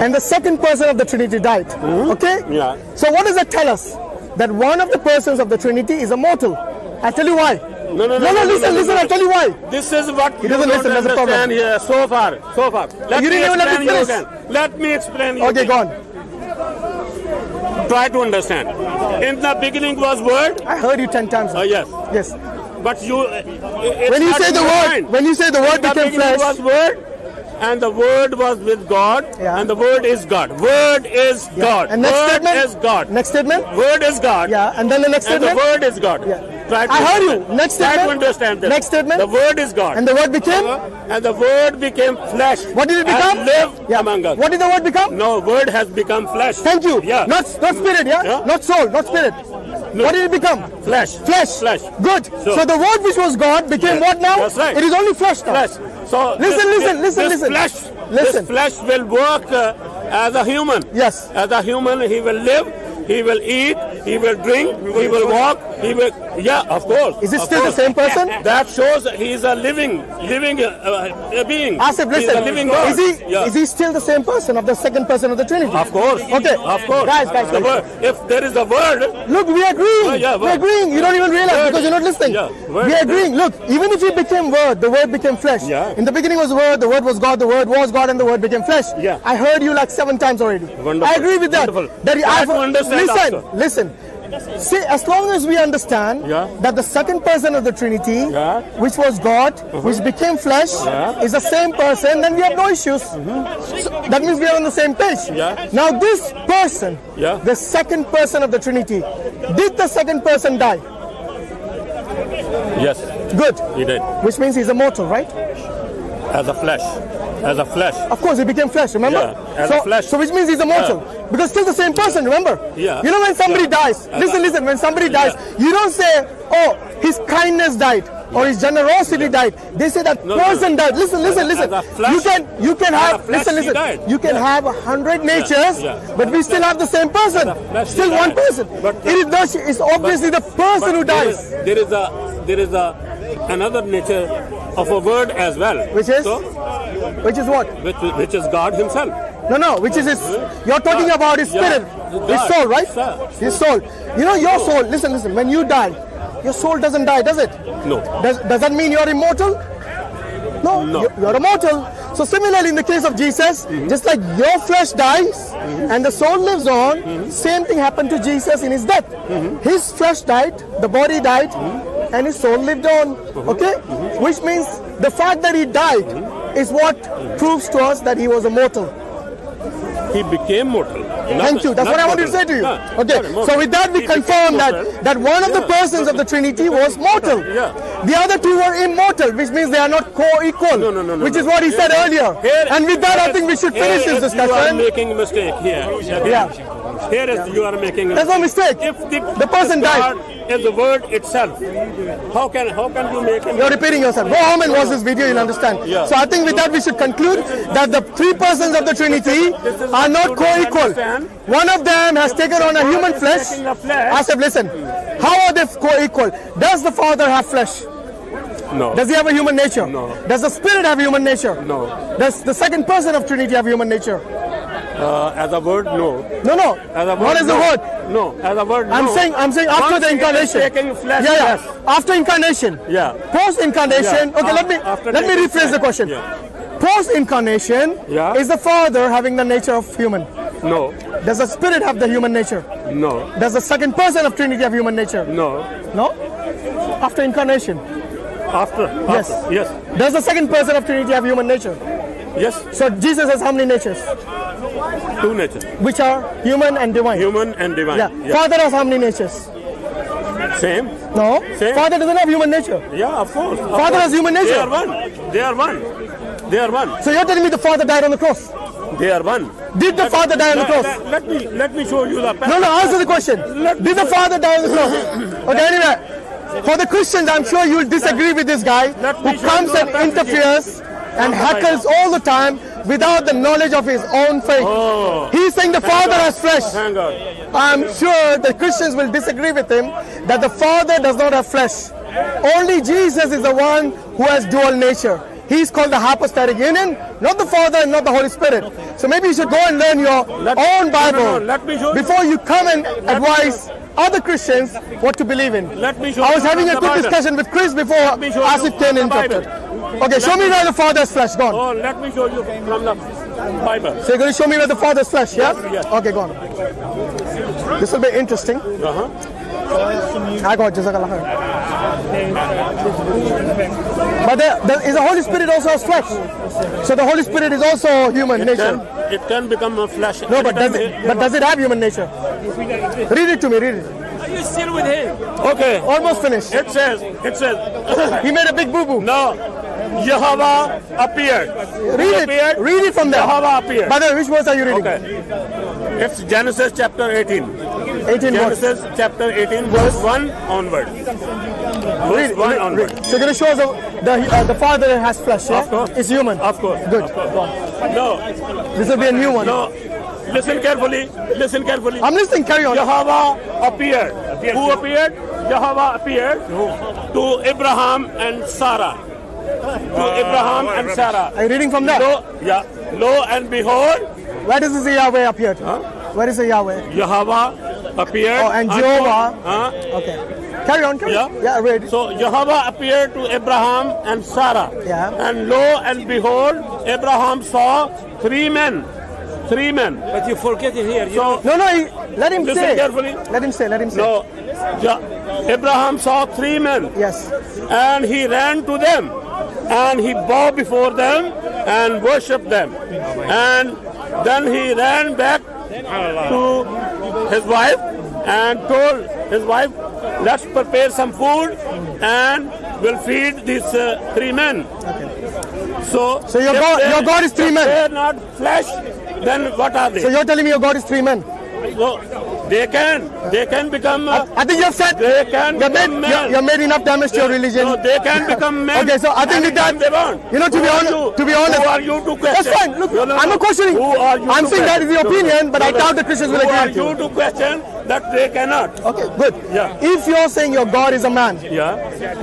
and the second person of the Trinity died. Okay? Yeah. So what does that tell us? That one of the persons of the Trinity is a mortal. I'll tell you why. No, Listen, I'll tell you why. This is what He you doesn't don't listen, that's the problem. understand here so far. Let You me didn't even let explain me you finish. again. Let me explain you Okay, again. go on. Try to understand. In the beginning was word. I heard you 10 times. Yes. Yes. But you, When you say the word, became flesh. was word, and the word was with God, Yeah. and the word is God. Word is God. And next word statement? is God. Next statement? Word is God. Yeah. And then the next And the statement? word is God. Yeah. Try to I heard you. understand. Next Try to statement? understand this. Next statement? The word is God. And the word became? And the word became flesh. What did it become? And lived among us. What did the word become? No, word has become flesh. Thank you. Yeah. Not spirit, yeah? Yeah. Not soul, not spirit. What did it become? Flesh. Flesh. Good. So- So the word which was God became what now? That's right. It is only flesh now. Flesh. So Listen. This flesh will work as a human. Yes. As a human, he will live, he will eat, he will drink, he will walk, he will. Yeah, of course. Is it of still course. the same person? That shows he is a living being. Asif, He is a listen. living God. Is he still the same person of the second person of the Trinity? Of course. Okay. Of course. Guys. The word, if there is a word, Look, we are agreeing. Yeah, We're agreeing. You don't even realize Word. because you're not listening. Yeah, word. We are agreeing. Look, even if he became word, the word became flesh. Yeah. In the beginning was the word was God, the word was God, and the word became flesh. Yeah. I heard you like 7 times already. Wonderful. I agree with that. Wonderful. That Try to understand listen. See, as long as we understand Yeah. that the second person of the Trinity, Yeah. which was God, which became flesh, Yeah. is the same person, then we have no issues. So that means we are on the same page. Yeah. Now this person, Yeah. the second person of the Trinity, did the second person die? yes, Good. he did. Which means he's immortal, right? As a flesh. As a flesh. Of course, he became flesh, remember? Yeah, as a flesh. So which means he's immortal. Because still the same person, remember? Yeah. You know when somebody Yeah. dies, listen, when somebody dies, you don't say, oh, his kindness died or his generosity died. They say that person died. Listen. As a flesh- You can as a have, flesh he died. you can have 100 natures, Yeah. but we still have the same person. flesh he Still one died. person. But- It's obviously the person who dies. There is another nature of a word as well. Which is? So, Which is what? which is God himself. No, which is his, you're talking about his spirit, his God. soul, right? Sir. His soul. You know your soul, listen, when you die, your soul doesn't die, does it? No. Does that mean you're immortal? No. You're immortal. So similarly in the case of Jesus, just like your flesh dies and the soul lives on, same thing happened to Jesus in his death. His flesh died, the body died, and his soul lived on. Okay? Which means the fact that he died is what proves to us that he was immortal. He became mortal. Thank you. That's what I wanted to say to you. Okay. So with that, we confirm that one of the persons of the Trinity was mortal. Yeah. The other two were immortal, which means they are not co-equal. No. Which is what he said earlier. And with that, I think we should finish this You are discussion. making a mistake here. Yeah. Here is you are making a There's no mistake. If The person died. God is the word itself. How can you make him? You're repeating yourself. Go home and watch this video, you'll understand. Yeah. So I think with that we should conclude that the 3 persons of the Trinity are not co-equal. One of them has taken on a human flesh. Asif, listen. How are they co-equal? Does the Father have flesh? No. Does he have a human nature? No. Does the Spirit have human nature? No. Does the second person of Trinity have human nature? As a word, no. No. As a word, What is the no. word? No. As a word, no. I'm saying after Once the it is incarnation. taking flesh, Yeah. yes. After incarnation. Yeah. Post incarnation. Yeah. Okay, After let me taking rephrase the flesh. question. Yeah. Post incarnation, Yeah. is the Father having the nature of human? No. Does the Spirit have the human nature? No. Does the second person of Trinity have human nature? No. No? After incarnation. After. Yes. Yes. Does the second person of Trinity have human nature? Yes. So Jesus has how many natures? 2 natures. Which are human and divine. Human and divine. Yeah. Father has how many natures? Same. No. Same. Father doesn't have human nature. Yeah, of course. Father has human nature. They are one. They are one. They are one. So you're telling me the Father died on the cross? They are one. Did the Father die on the cross? Let me show you the passage. No, answer the question. Did the Father die on the cross? Okay, anyway. For the Christians, I'm sure you'll disagree with this guy who comes and interferes and heckles all the time without the knowledge of his own faith. Oh. He's saying the Father has flesh. Thank God. I'm sure the Christians will disagree with him that the Father does not have flesh. Only Jesus is the one who has dual nature. He's called the hypostatic union, not the Father and not the Holy Spirit. So maybe you should go and learn your own Bible let me show you. before you come and advise other Christians what to believe in. Let me show I was you having from a the quick Bible. discussion with Chris before me show you Asif from came the interrupted. Bible. Okay, show me where the Father's flesh. Go on. Oh, let me show you from the Bible. So you're going to show me where the Father's flesh, yeah? Yes. Okay, go on. This will be interesting. I got Jazakallah khair. But is the Holy Spirit also has flesh? So the Holy Spirit is also human nature. It can become a flesh. No, but does it have human nature? Read it to me, read it. Are you still with him? Okay. Almost finished. It says, He made a big boo-boo. no, Jehovah appeared. Read it from there. Jehovah appeared. By the way, which verse are you reading? Okay. It's Genesis chapter 18. 18 verse. Genesis chapter 18, verse 1 onward. Verse 1 onward. So you're going to show us the Father has flesh, yeah? Of course. It's human. Of course. Good. Of course. No, This will be a new one. no. Listen carefully. Listen carefully. I'm listening, carry on. Jehovah appeared. Who appeared? Jehovah appeared to Abraham and Sarah. To Abraham and Sarah. Are you reading from there? Lo and behold, Where does this Yahweh appeared? Where is the Yahweh? Jehovah appeared. Oh, and Jehovah. Okay. Carry on, Yeah. Yeah, read. So Jehovah appeared to Abraham and Sarah. Yeah. And lo and behold, Abraham saw three men. Three men. But you forget it here. So No, let him listen say. carefully. Let him say. No, Abraham saw three men. Yes. And he ran to them, and he bowed before them and worshipped them. And then he ran back to his wife and told his wife, let's prepare some food and we'll feed these three men. So your God is three men. If they're not flesh, then what are they? So you're telling me your God is three men? So they can become. I think you have said They can become men. you made enough damage to your religion. No, they can become men. Okay, so I think with that, they want. you know, to be honest, Who are you to question? that's fine. Look, I'm not questioning. Who are you I'm to saying that is the question? opinion, but I doubt the Christians will Who are agree with you you. to question that they cannot? Okay, good. Yeah. If you're saying your God is a man, Yeah,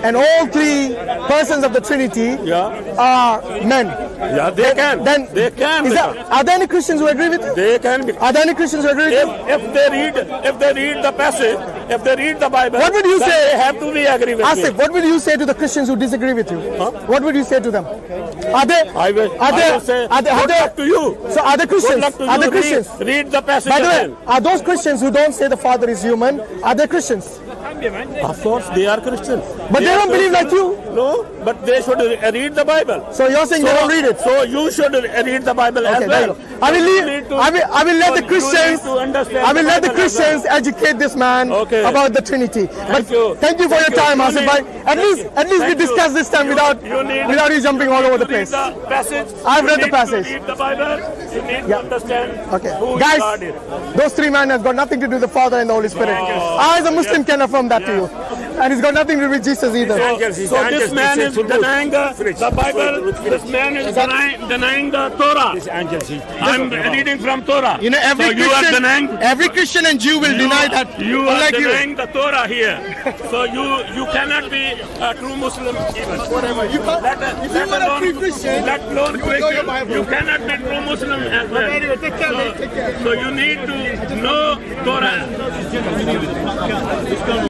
and all three persons of the Trinity yeah, are men, yeah. They can. then They can. are there any Christians who agree with you? They can. Are there any Christians who agree with you? If they read the passage, if they read the Bible, What would you then say? They have to be agree with Asif, me. what will you say to the Christians who disagree with you? What would you say to them? Are they? I will say, good luck to you. So are they Good Christians? luck to Are you. they Christians? Read the passage By the way, again. are those Christians who don't say the Father is human? Are they Christians? Of course, they are Christians. But they don't believe like you. No, but they should read the Bible. So you're saying they don't read it? So you should read the Bible Okay, as there you well. go. I will let the Christians. I will let the Christians educate this man Okay. about the Trinity. But you. thank you for Thank your time, you. Asif bhai. At least we Thank discussed you. this time without you jumping all over the place. Read the passage. I've You read the need to passage. Read the Bible. You need to understand Okay, who guys, God is. those three men has got nothing to do with the Father and the Holy Spirit. I, as a Muslim, can affirm that to you, and it's got nothing to do with Jesus either. So this man is denying the Bible. This man is denying the Torah. I'm reading from Torah. You know, so you are denying. every Christian and Jew will deny that. You are unlike denying the Torah here. So you cannot be a true Muslim even. Whatever. You can't- if you were a free Christian, let alone you would know your Christian, Bible. you cannot be true Muslim as well. Anyway, take care, mate. Take care. So you need to know Torah.